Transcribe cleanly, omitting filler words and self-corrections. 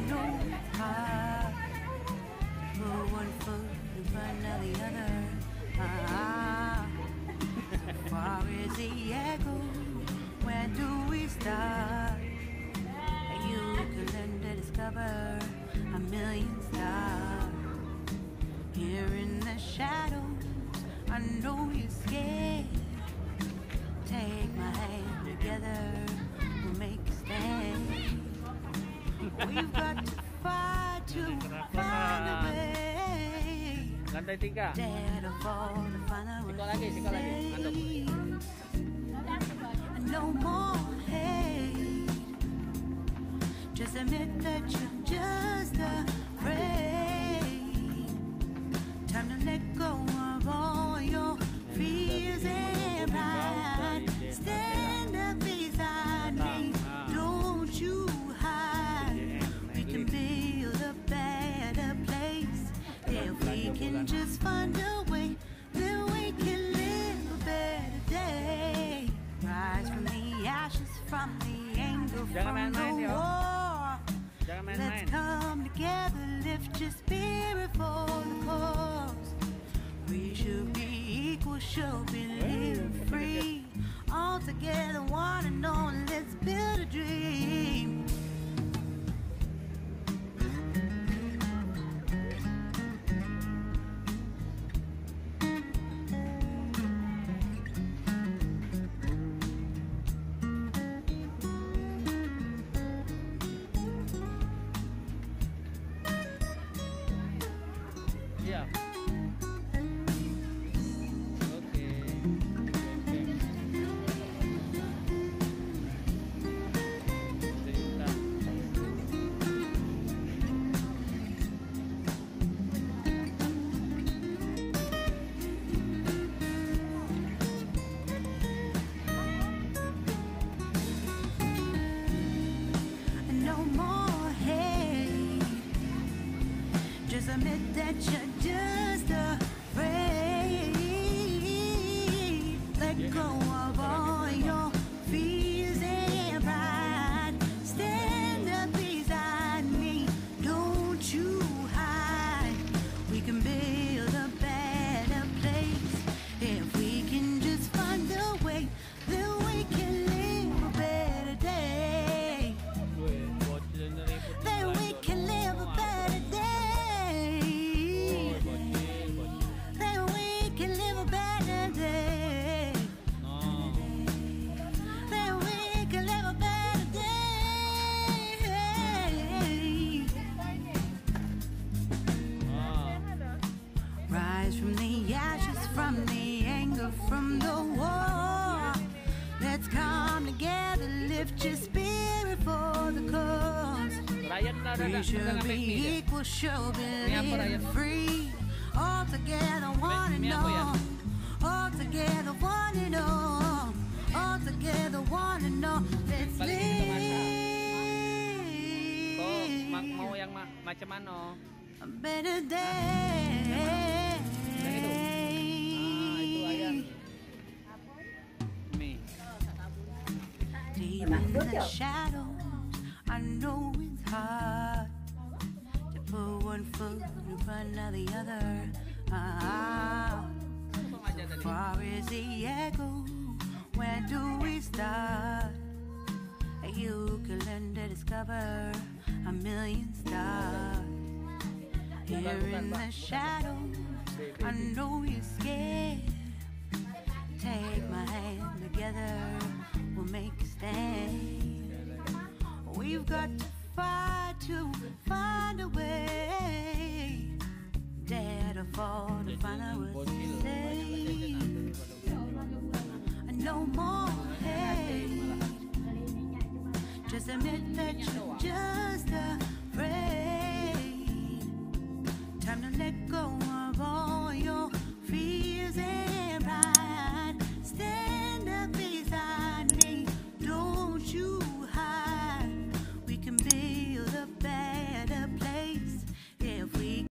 know it's hard to put one foot in front of the other. Far is the echo, where do we start? You can learn to discover a million stars. Here in the shadows, I know you're scared. Take my hand together, we'll make a stand. We've got to fight to find a way. Lantai 3. Dare to fall to find our way. No more hate. Just admit that you're just afraid. Time to let go of all your fears and pride. Stand up beside me, don't you hide. We can build a better place if we can just find a way. Then we can live a better day. Rise from the ashes, from the anger, from the war. Let's come together, lift your spirit for the cause. We should be equal, should be live free. All together, one and all, let's build a dream. Yeah. Okay. No more hate. Just admit that you're just afraid. Let go of all your fears and pride. Stand up beside me, don't you hide. We can build a better place if we can just find a way. Then we can live a better day. Then we can live a better day. Then we can live a better day. Then we can live a better day. Rise from the ashes, from the anger, from the war. Let's come together, lift your spirit for the cause. We should be equal, should be living free. All together, one and all. All together, one and all. All together, one and all. Let's live Mau yang macam mana? a better day. Itu ayam. Mie. Deep in the shadows, I know it's hard to put one foot in front of the other. Far is the echo, where do we start? You can learn to discover a million stars. Here in the shadows, I know you're scared. Take my hand together, we'll make a stand. We've got to fight to find a way. Dare to fall to find out what to say. No more hate. Just admit that